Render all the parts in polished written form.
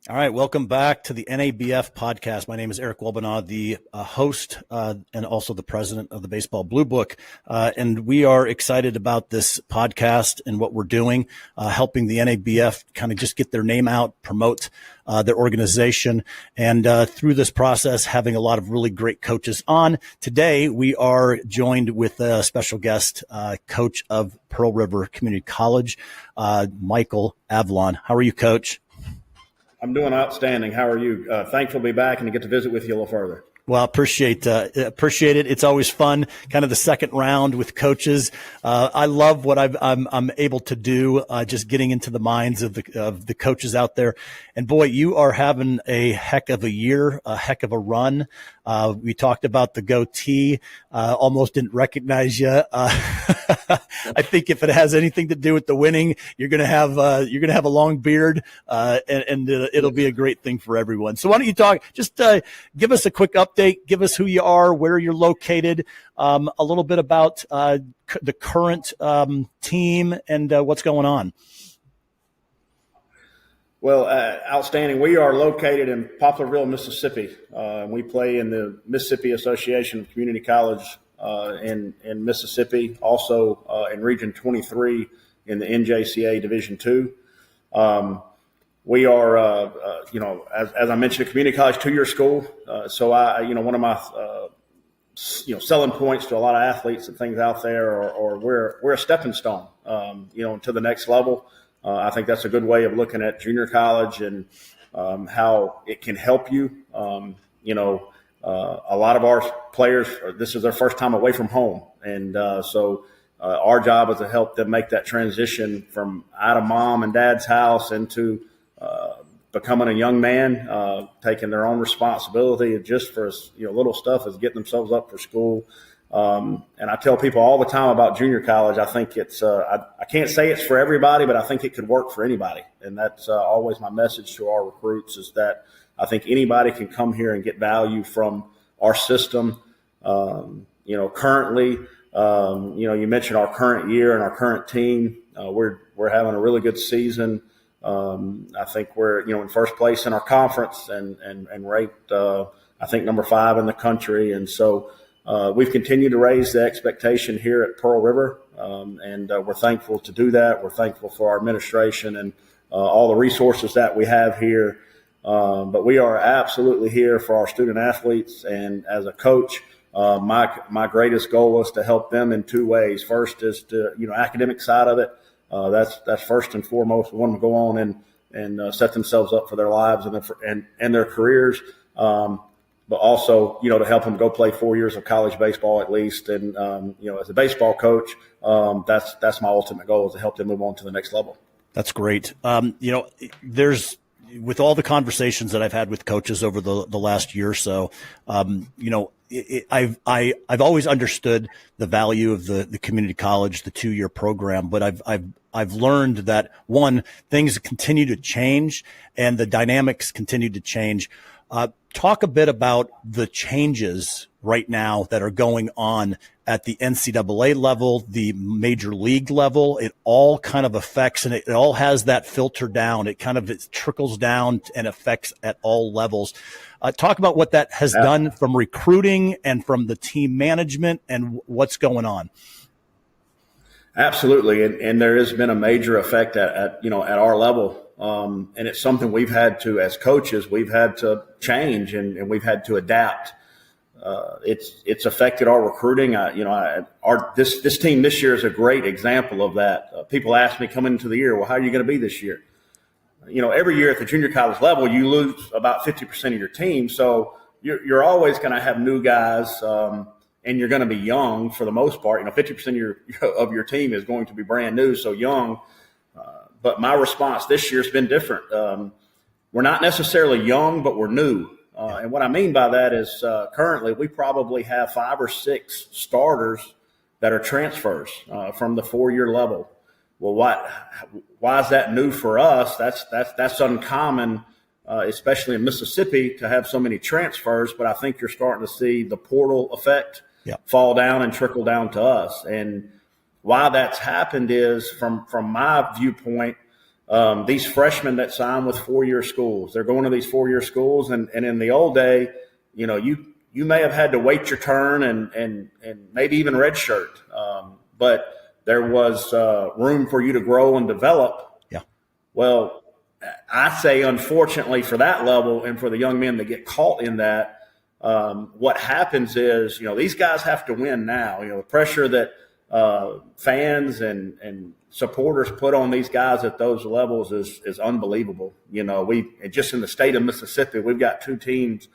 All right, welcome back to the NABF podcast. My name is Eric Welbenaw, the host and also the president of the Baseball Bluebook. And we are excited about this podcast and what we're doing, helping the NABF kind of just get their name out, promote their organization. And through this process, having a lot of really great coaches on. Today, we are joined with a special guest, coach of Pearl River Community College, Michael Avalon. How are you, Coach? I'm doing outstanding. How are you? Thankful to be back and to get to visit with you a little further. Well, appreciate it. It's always fun, kind of the second round with coaches. I love what I'm able to do, just getting into the minds of the coaches out there. And boy, you are having a heck of a year, a heck of a run. We talked about the goatee. Almost didn't recognize you. I think if it has anything to do with the winning, you're gonna have a long beard, and it'll be a great thing for everyone. So why don't you just give us a quick update, give us who you are, where you're located, a little bit about the current team and what's going on. Well, outstanding. We are located in Poplarville, Mississippi. We play in the Mississippi Association of Community College in Mississippi, also in Region 23 in the NJCAA Division II. We are, as I mentioned, a community college 2-year school. So one of my, selling points to a lot of athletes and things out there, or we're a stepping stone, to the next level. I think that's a good way of looking at junior college and how it can help you. A lot of our players, this is their first time away from home. And so our job is to help them make that transition from out of mom and dad's house into becoming a young man, taking their own responsibility just for little stuff as getting themselves up for school. And I tell people all the time about junior college, I think it's, I can't say it's for everybody, but I think it could work for anybody. And that's always my message to our recruits is that I think anybody can come here and get value from our system. Currently, you mentioned our current year and our current team. We're having a really good season. I think we're, in first place in our conference and ranked, I think number 5 in the country. And so, we've continued to raise the expectation here at Pearl River, and we're thankful to do that. We're thankful for our administration and all the resources that we have here. But we are absolutely here for our student athletes. And as a coach, my greatest goal is to help them in 2 ways. First is to, academic side of it. That's first and foremost. We want them to go on and set themselves up for their lives and their careers. But also, to help them go play 4 years of college baseball at least. And, as a baseball coach, that's my ultimate goal is to help them move on to the next level. That's great. There's, with all the conversations that I've had with coaches over the last year or so, I've always understood the value of the community college, the 2-year program, but I've learned that one, things continue to change and the dynamics continue to change. Talk a bit about the changes right now that are going on at the NCAA level, the major league level. It all kind of affects, and it all has that filter down. It trickles down and affects at all levels. Talk about what that has done from recruiting and from the team management and what's going on. Absolutely. And there has been a major effect at our level. And it's something we've had to, as coaches, we've had to change and we've had to adapt. It's affected our recruiting. This team this year is a great example of that. People ask me coming into the year, well, how are you going to be this year? Every year at the junior college level, you lose about 50% of your team. So you're always going to have new guys, and you're going to be young for the most part. 50% of your team is going to be brand new, so young. But my response this year has been different. We're not necessarily young, but we're new. And what I mean by that is currently we probably have 5 or 6 starters that are transfers from the 4-year level. Well, why is that new for us? That's uncommon, especially in Mississippi, to have so many transfers. But I think you're starting to see the portal effect fall down and trickle down to us. And why that's happened is, from my viewpoint, these freshmen that sign with 4-year schools. They're going to these 4-year schools, and in the old day, you may have had to wait your turn and maybe even redshirt, but there was room for you to grow and develop. Yeah. Well, I say, unfortunately, for that level and for the young men that get caught in that, what happens is, these guys have to win now. The pressure that fans and supporters put on these guys at those levels is unbelievable. We just in the state of Mississippi, we've got 2 teams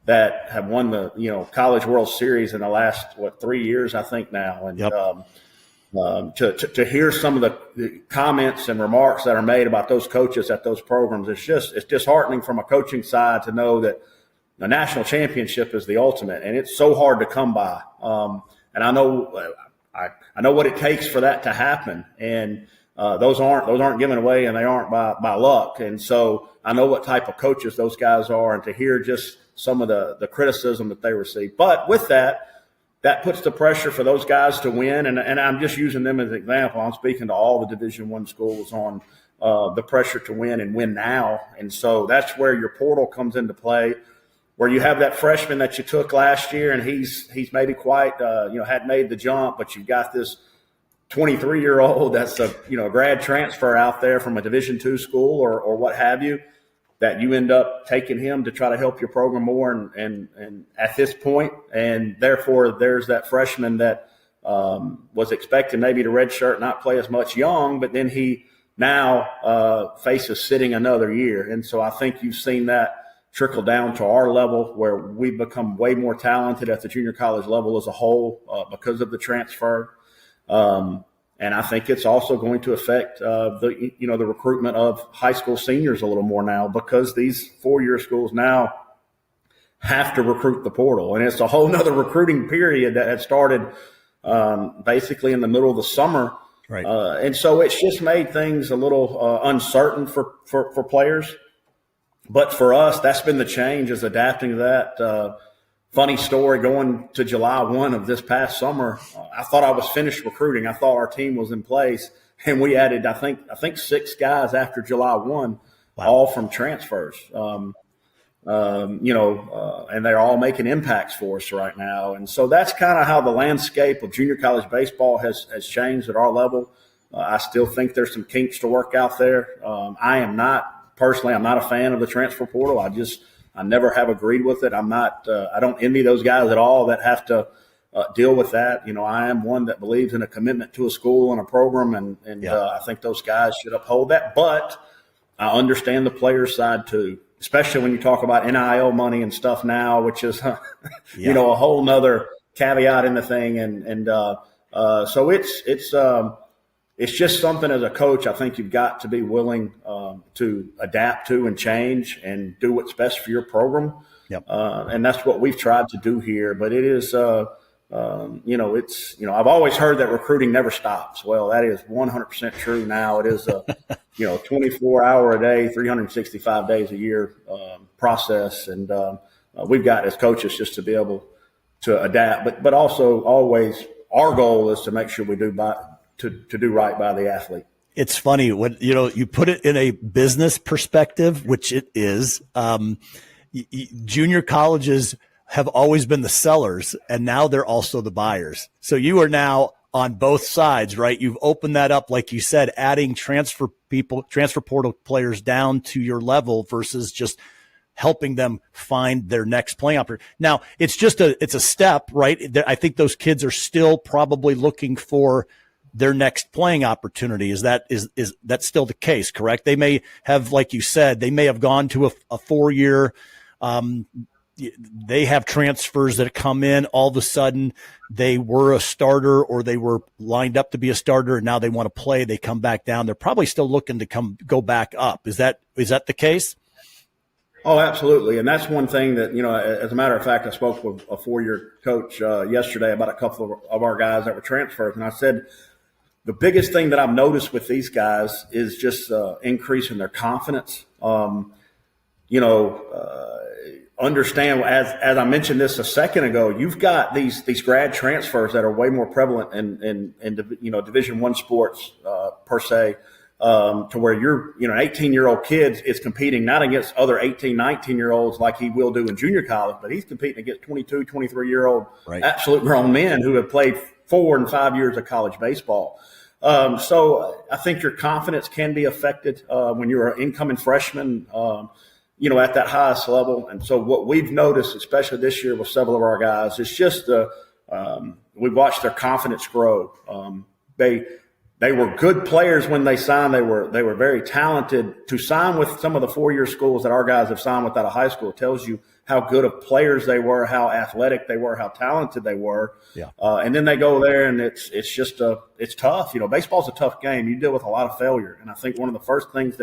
that have won the College World Series in the last 3 years, I think now, and. Yep. To hear some of the comments and remarks that are made about those coaches at those programs, it's disheartening from a coaching side to know that the national championship is the ultimate, and it's so hard to come by. And I know what it takes for that to happen, and those aren't given away, and they aren't by luck. And so I know what type of coaches those guys are, and to hear just some of the criticism that they receive. But with that puts the pressure for those guys to win, and I'm just using them as an example. I'm speaking to all the Division I schools on the pressure to win and win now, and so that's where your portal comes into play, where you have that freshman that you took last year, and he's maybe quite hadn't made the jump, but you've got this 23-year-old that's a grad transfer out there from a Division II school or what have you, that you end up taking him to try to help your program more and at this point, and therefore there's that freshman that was expected maybe to redshirt, not play as much young, but then he now faces sitting another year. And so I think you've seen that trickle down to our level, where we've become way more talented at the junior college level as a whole because of the transfer. And I think it's also going to affect the recruitment of high school seniors a little more now, because these 4-year schools now have to recruit the portal, and it's a whole nother recruiting period that had started basically in the middle of the summer. Right. And so it's just made things a little uncertain for players. But for us, that's been the change, is adapting to that. Funny story, going to July 1 of this past summer, I thought I was finished recruiting. I thought our team was in place, and we added, I think 6 guys after July 1, wow, all from transfers. And they're all making impacts for us right now. And so that's kind of how the landscape of junior college baseball has changed at our level. I still think there's some kinks to work out there. I'm not a fan of the transfer portal. I never have agreed with it. I don't envy those guys at all that have to deal with that. I am one that believes in a commitment to a school and a program, and I think those guys should uphold that. But I understand the players' side too, especially when you talk about NIL money and stuff now, which is, a whole nother caveat in the thing. So it's just something as a coach, I think you've got to be willing to adapt to and change and do what's best for your program. Yep. And that's what we've tried to do here. But it is, I've always heard that recruiting never stops. Well, that is 100% true now. It is a, 24-hour a day, 365 days a year process. And we've got, as coaches, just to be able to adapt. But also always our goal is to make sure we do to do right by the athlete. It's funny when, you put it in a business perspective, which it is. Junior colleges have always been the sellers, and now they're also the buyers. So you are now on both sides, right? You've opened that up, like you said, adding transfer portal players down to your level versus just helping them find their next playing opportunity. Now, it's a step, right? I think those kids are still probably looking for their next playing opportunity. Is that still the case, correct? They may have, like you said, they may have gone to a 4-year, they have transfers that come in. All of a sudden they were a starter, or they were lined up to be a starter, and now they want to play. They come back down. They're probably still looking to go back up. Is that the case? Oh, absolutely. And that's one thing that, as a matter of fact, I spoke with a 4-year coach yesterday about a couple of our guys that were transfers. And I said, the biggest thing that I've noticed with these guys is just increasing their confidence. Understand, as I mentioned this a second ago, you've got these grad transfers that are way more prevalent in Division I sports per se. to where an 18-year-old kid is competing not against other 18, 19-year-olds like he will do in junior college, but he's competing against 22, 23-year-old absolute grown men who have played 4 and 5 years of college baseball. So I think your confidence can be affected when you're an incoming freshman, at that highest level. And so what we've noticed, especially this year with several of our guys, is just we've watched their confidence grow. They were good players when they signed. They were very talented. To sign with some of the 4-year schools that our guys have signed with out of high school tells you how good of players they were, how athletic they were, how talented they were. Yeah. And then they go there, and it's tough. Baseball's a tough game. You deal with a lot of failure, and I think one of the first things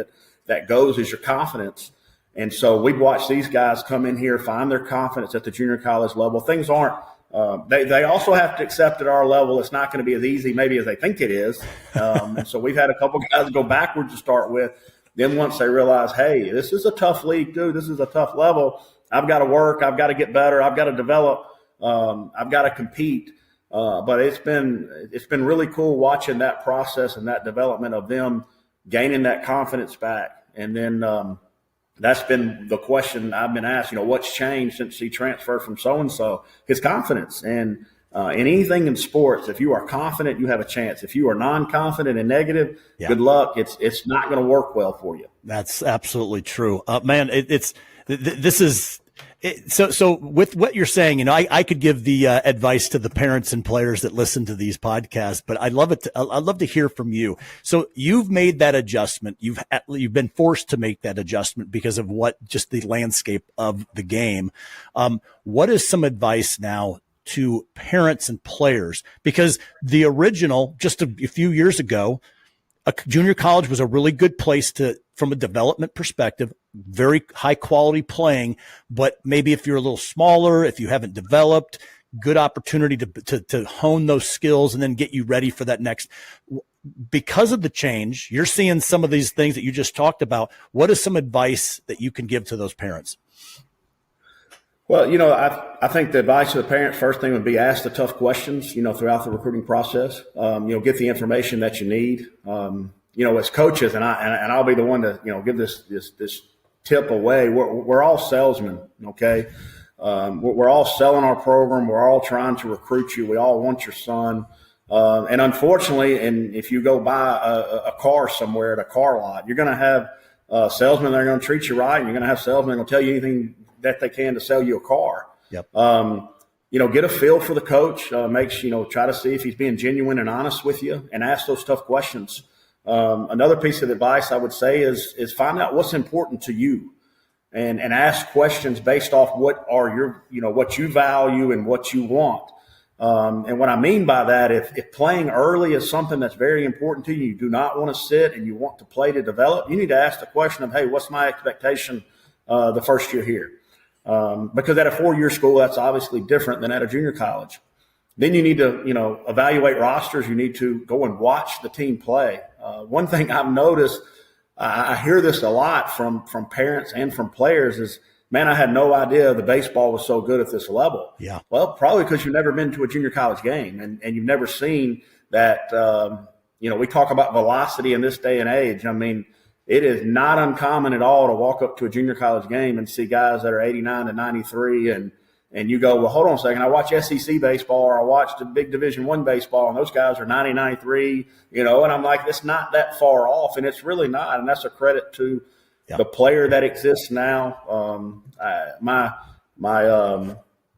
that goes is your confidence. And so we've watched these guys come in here, find their confidence at the junior college level. Things aren't. They also have to accept at our level it's not going to be as easy maybe as they think it is. And so we've had a couple guys go backwards to start with. Then once they realize, hey, this is a tough league, dude, this is a tough level. I've got to work. I've got to get better. I've got to develop. I've got to compete. But it's been really cool watching that process and that development of them gaining that confidence back. And then that's been the question I've been asked, what's changed since he transferred from so-and-so? His confidence. And in anything in sports, if you are confident, you have a chance. If you are non-confident and negative, good luck. It's not going to work well for you. That's absolutely true. Man, this is so with what you're saying, I could give the advice to the parents and players that listen to these podcasts, but I'd love to hear from you. So you've made that adjustment. You've been forced to make that adjustment because of just the landscape of the game. What is some advice now to parents and players? Because the original, just a few years ago, a junior college was a really good place from a development perspective, very high quality playing, but maybe if you're a little smaller, if you haven't developed, good opportunity to hone those skills and then get you ready for that next. Because of the change, you're seeing some of these things that you just talked about. What is some advice that you can give to those parents? Well, I think the advice to the parents, first thing would be ask the tough questions, throughout the recruiting process. Get the information that you need. As coaches, and I'll be the one to, give this tip away. We're all salesmen, okay? We're all selling our program. We're all trying to recruit you. We all want your son. And unfortunately, if you go buy a car somewhere at a car lot, you're going to have salesmen that are going to treat you right, and you're going to have salesmen that will tell you anything that they can to sell you a car. Yep. Get a feel for the coach. Try to see if he's being genuine and honest with you, and ask those tough questions. Another piece of advice I would say is find out what's important to you, and ask questions based off what are what you value and what you want. And what I mean by that, if playing early is something that's very important to you, you do not want to sit and you want to play to develop, you need to ask the question of, hey, what's my expectation the first year here? Because at a 4-year school, that's obviously different than at a junior college. Then you need to, evaluate rosters. You need to go and watch the team play. One thing I've noticed, I hear this a lot from parents and from players is, man, I had no idea the baseball was so good at this level. Yeah. Well, probably because you've never been to a junior college game and you've never seen that, we talk about velocity in this day and age. I mean, it is not uncommon at all to walk up to a junior college game and see guys that are 89 to 93 and you go, well, hold on a second. I watch SEC baseball or I watch the big Division I baseball, and those guys are 90, 93, and I'm like, it's not that far off, and it's really not, and that's a credit to the player that exists now. My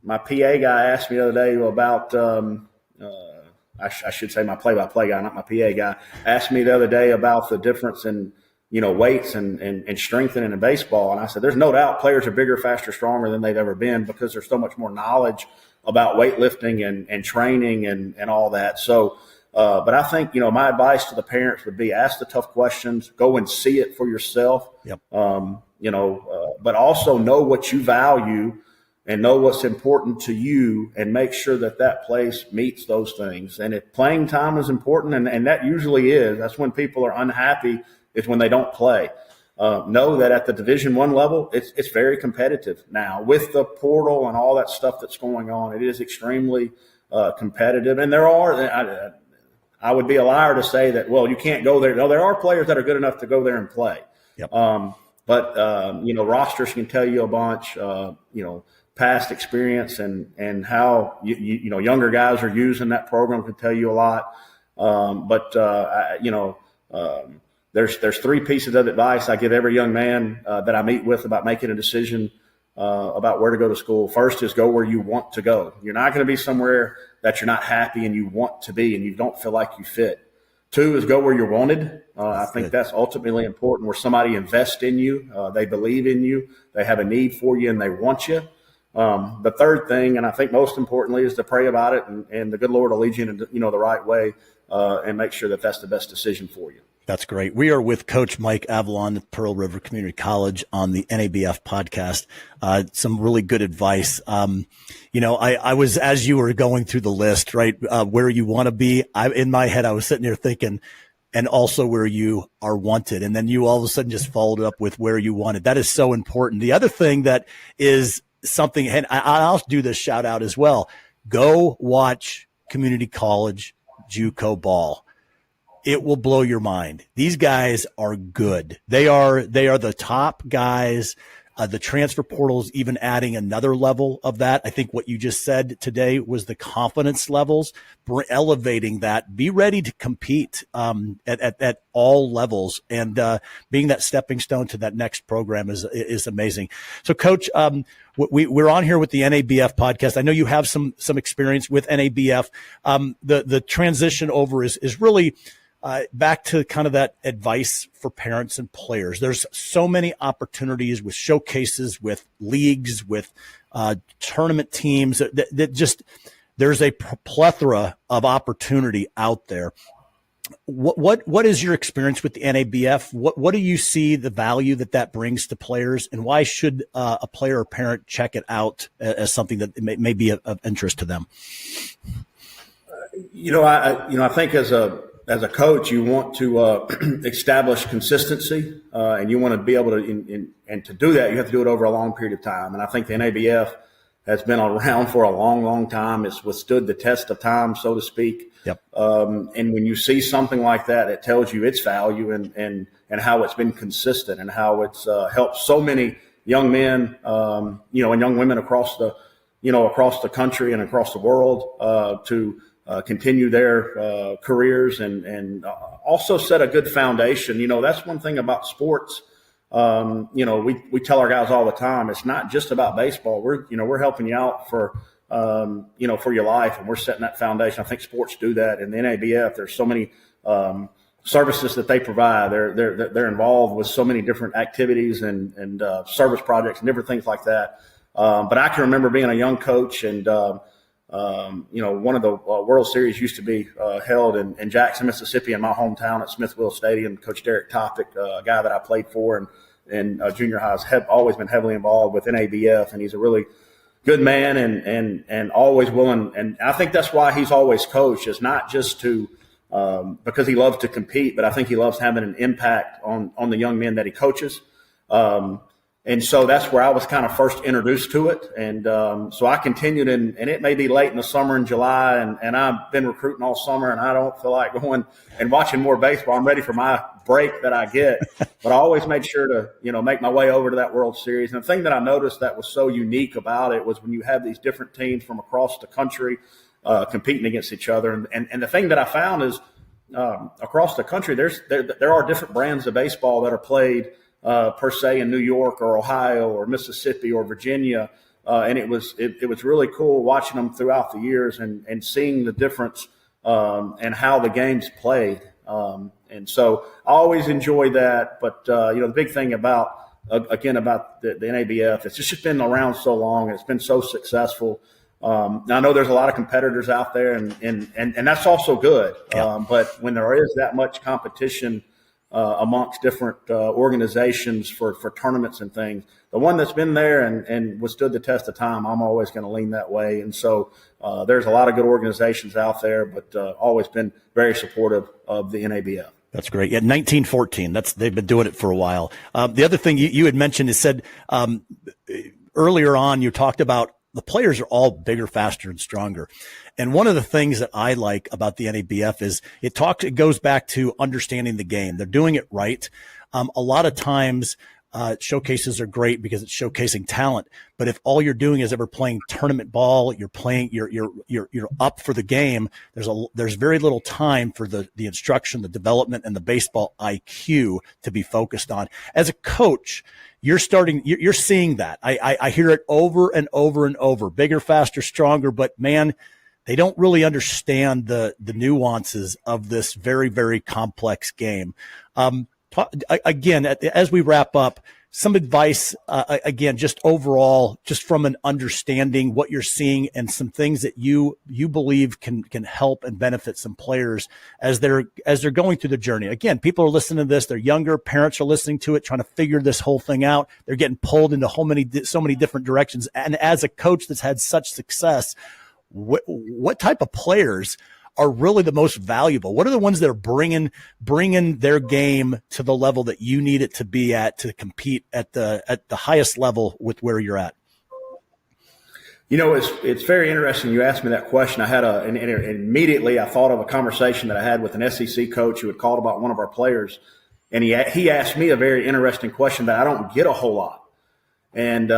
PA guy asked me the other day about I should say my play-by-play guy, not my PA guy, asked me the other day about the difference in weights and strengthening in baseball. And I said, there's no doubt players are bigger, faster, stronger than they've ever been because there's so much more knowledge about weightlifting and training and all that. So, but I think, my advice to the parents would be ask the tough questions, go and see it for yourself. Yep. But also know what you value and know what's important to you and make sure that place meets those things. And if playing time is important, and that usually is, that's when people are unhappy, is when they don't play. Know that at the Division I level, it's very competitive now with the portal and all that stuff that's going on. It is extremely competitive, and there are. I would be a liar to say that, well, you can't go there. No, there are players that are good enough to go there and play. Yep. Rosters can tell you a bunch, past experience and how, younger guys are using that program can tell you a lot. There's three pieces of advice I give every young man that I meet with about making a decision about where to go to school. First is go where you want to go. You're not going to be somewhere that you're not happy and you want to be and you don't feel like you fit. Two is go where you're wanted. I think that's ultimately important, where somebody invests in you, they believe in you, they have a need for you, and they want you. The third thing, and I think most importantly, is to pray about it, and the good Lord will lead you in the right way and make sure that that's the best decision for you. That's great. We are with Coach Mike Avalon at Pearl River Community College on the NABF podcast. Some really good advice. I was, as you were going through the list, right, where you want to be, in my head, I was sitting there thinking, and also where you are wanted. And then you all of a sudden just followed up with where you wanted. That is so important. The other thing that is something, and I'll do this shout out as well. Go watch community college JUCO ball. It will blow your mind. These guys are good. They are the top guys. The transfer portal is even adding another level of that. I think what you just said today was the confidence levels, elevating that. Be ready to compete at all levels, and being that stepping stone to that next program is amazing. So, Coach, we're on here with the NABF podcast. I know you have some experience with NABF. The transition over is really back to kind of that advice for parents and players. There's so many opportunities with showcases, with leagues, with tournament teams that just, there's a plethora of opportunity out there. What is your experience with the NABF? What do you see the value that brings to players, and why should a player or parent check it out as something that may be of interest to them? I think as a coach, you want to establish consistency, and you want to be able to, and to do that, you have to do it over a long period of time. And I think the NABF has been around for a long, long time. It's withstood the test of time, so to speak. Yep. And when you see something like that, it tells you its value and how it's been consistent and how it's helped so many young men, and young women across the country and across the world to continue their careers and also set a good foundation. That's one thing about sports. We tell our guys all the time, it's not just about baseball. We're helping you out for your life, and we're setting that foundation. I think sports do that. And the NABF, there's so many services that they provide. They're involved with so many different activities and service projects and different things like that. But I can remember being a young coach, and one of the World Series used to be held in Jackson, Mississippi, in my hometown at Smith-Will Stadium. Coach Derek Topic, a guy that I played for in junior high, has always been heavily involved with NABF, and he's a really good man and always willing. And I think that's why he's always coached, is not just to because he loves to compete, but I think he loves having an impact on the young men that he coaches. And so that's where I was kind of first introduced to it. And so I continued, and it may be late in the summer in July, and I've been recruiting all summer, and I don't feel like going and watching more baseball. I'm ready for my break that I get. But I always made sure to, make my way over to that World Series. And the thing that I noticed that was so unique about it was when you have these different teams from across the country competing against each other. And the thing that I found is across the country, there are different brands of baseball that are played per se in New York or Ohio or Mississippi or Virginia. And it was really cool watching them throughout the years and seeing the difference and how the game's played. And so I always enjoy that. But, the big thing about the NABF, it's just been around so long. It's been so successful. Now I know there's a lot of competitors out there, and that's also good. Yeah. But when there is that much competition amongst different organizations for tournaments and things, the one that's been there and withstood the test of time, I'm always going to lean that way. And so there's a lot of good organizations out there, but always been very supportive of the NABF. That's great. Yeah, 1914. They've been doing it for a while. The other thing you had mentioned is said earlier on, you talked about the players are all bigger, faster, and stronger. And one of the things that I like about the NABF is it goes back to understanding the game. They're doing it right. A lot of times, showcases are great because it's showcasing talent. But if all you're doing is ever playing tournament ball, you're up for the game. There's very little time for the instruction, the development, and the baseball IQ to be focused on. As a coach, you're seeing that. I hear it over and over and over. Bigger, faster, stronger. But man, they don't really understand the nuances of this very, very complex game. Again, as we wrap up, some advice, again, just overall, just from an understanding what you're seeing and some things that you believe can help and benefit some players as they're going through the journey. Again, people are listening to this. They're younger. Parents are listening to it, trying to figure this whole thing out. They're getting pulled into so many different directions. And as a coach that's had such success, what type of players are really the most valuable? What are the ones that are bringing their game to the level that you need it to be at to compete at the highest level with where you're at? You know, it's very interesting. You asked me that question. I had and immediately I thought of a conversation that I had with an SEC coach who had called about one of our players, and he asked me a very interesting question that I don't get a whole lot. And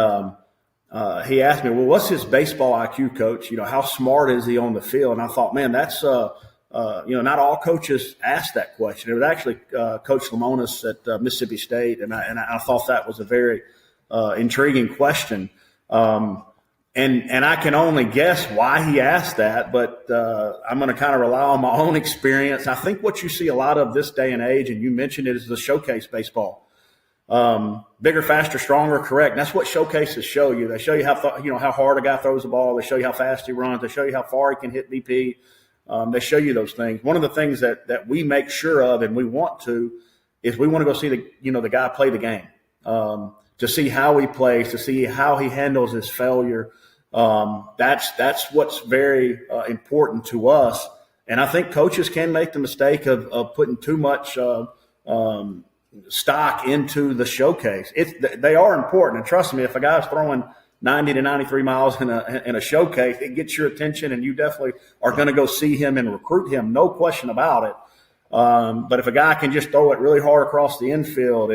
he asked me, well, what's his baseball IQ, coach? You know, how smart is he on the field? And I thought, man, that's, not all coaches ask that question. It was actually Coach Lamonis at Mississippi State, and I thought that was a very intriguing question. And I can only guess why he asked that, but I'm going to kind of rely on my own experience. I think what you see a lot of this day and age, and you mentioned it, is the showcase baseball. Bigger, faster, stronger, correct. And that's what showcases show you. They show you how hard a guy throws the ball. They show you how fast he runs. They show you how far he can hit BP. They show you those things. One of the things that we make sure of, and we want to, is we want to go see the guy play the game, to see how he plays, to see how he handles his failure. That's what's very important to us. And I think coaches can make the mistake of putting too much stock into the showcase. They are important, and trust me, if a guy's throwing 90 to 93 miles in a showcase, it gets your attention, and you definitely are going to go see him and recruit him, no question about it. But if a guy can just throw it really hard across the infield,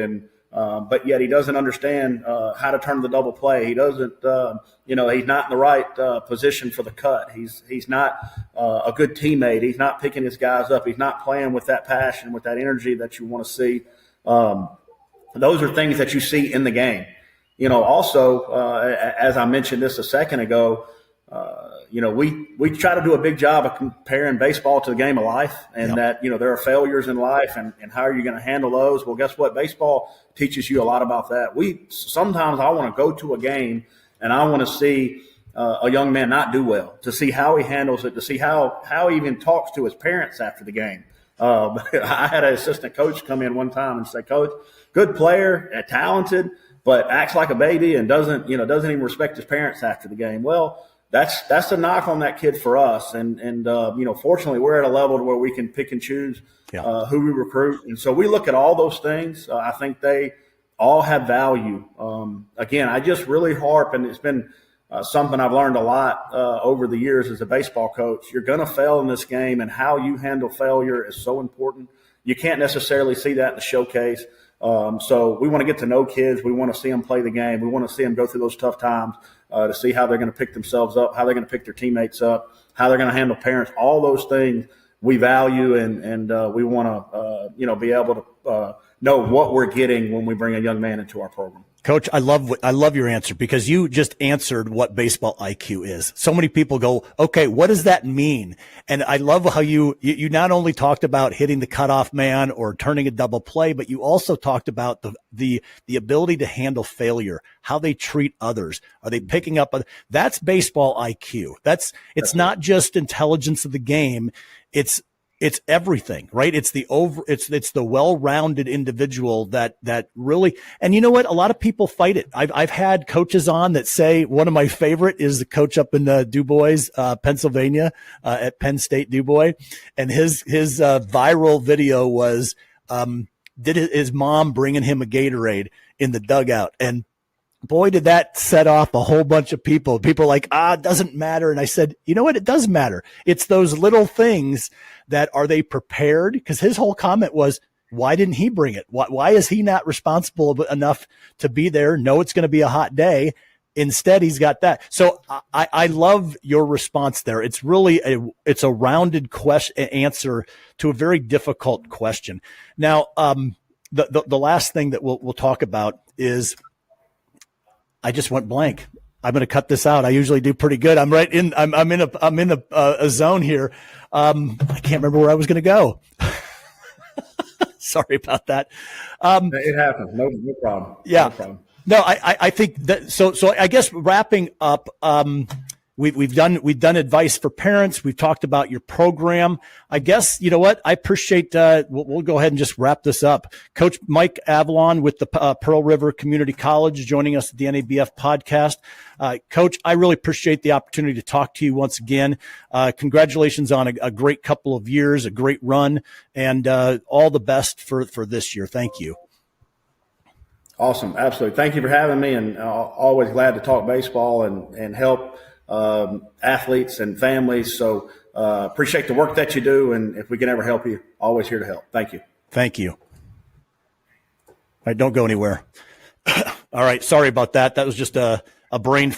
but yet he doesn't understand how to turn the double play, he doesn't, he's not in the right position for the cut. He's not a good teammate. He's not picking his guys up. He's not playing with that passion, with that energy that you want to see. Those are things that you see in the game. Also, as I mentioned this a second ago, we try to do a big job of comparing baseball to the game of life, and that, there are failures in life, and how are you going to handle those? Well, guess what? Baseball teaches you a lot about that. Sometimes I want to go to a game and I want to see a young man not do well, to see how he handles it, to see how he even talks to his parents after the game. I had an assistant coach come in one time and say, "Coach, good player, talented, but acts like a baby and doesn't even respect his parents after the game." Well, that's a knock on that kid for us. And fortunately we're at a level where we can pick and choose who we recruit. And so we look at all those things. I think they all have value. Again, I just really harp, and it's been something I've learned a lot over the years as a baseball coach. You're going to fail in this game, and how you handle failure is so important. You can't necessarily see that in the showcase. So we want to get to know kids. We want to see them play the game. We want to see them go through those tough times, to see how they're going to pick themselves up, how they're going to pick their teammates up, how they're going to handle parents. All those things we value, and we want to be able to know what we're getting when we bring a young man into our program. Coach, I love your answer, because you just answered what baseball IQ is. So many people go, okay, what does that mean? And I love how you not only talked about hitting the cutoff man or turning a double play, but you also talked about the ability to handle failure, how they treat others. Are they picking up? That's baseball IQ. It's not just intelligence of the game. It's everything, right? It's the well-rounded individual that really, and you know what? A lot of people fight it. I've had coaches on that say, one of my favorite is the coach up in Du Bois, Pennsylvania, at Penn State Du Bois. And his viral video was, did his mom bringing him a Gatorade in the dugout. And boy, did that set off a whole bunch of people. People are like, it doesn't matter. And I said, you know what? It does matter. It's those little things that, are they prepared? Because his whole comment was, why didn't he bring it? Why is he not responsible enough to be there? No, it's going to be a hot day. Instead, he's got that. So I love your response there. It's really it's a rounded answer to a very difficult question. Now, the last thing that we'll talk about is, I just went blank. I'm going to cut this out. I usually do pretty good. I'm in a zone here. I can't remember where I was going to go. Sorry about that. It happens. No problem. Yeah. No problem. No, I think that, so I guess wrapping up, we've done advice for parents. We've talked about your program. I guess, you know what? I appreciate, we'll go ahead and just wrap this up. Coach Mike Avalon with the Pearl River Community College joining us at the NABF podcast. Coach, I really appreciate the opportunity to talk to you once again. Congratulations on a great couple of years, a great run, and all the best for this year. Thank you. Awesome. Absolutely. Thank you for having me, and always glad to talk baseball and help athletes and families. So appreciate the work that you do, and if we can ever help you, always here to help. Thank you. Thank you. All right, don't go anywhere. All right, sorry about that. That was just a brain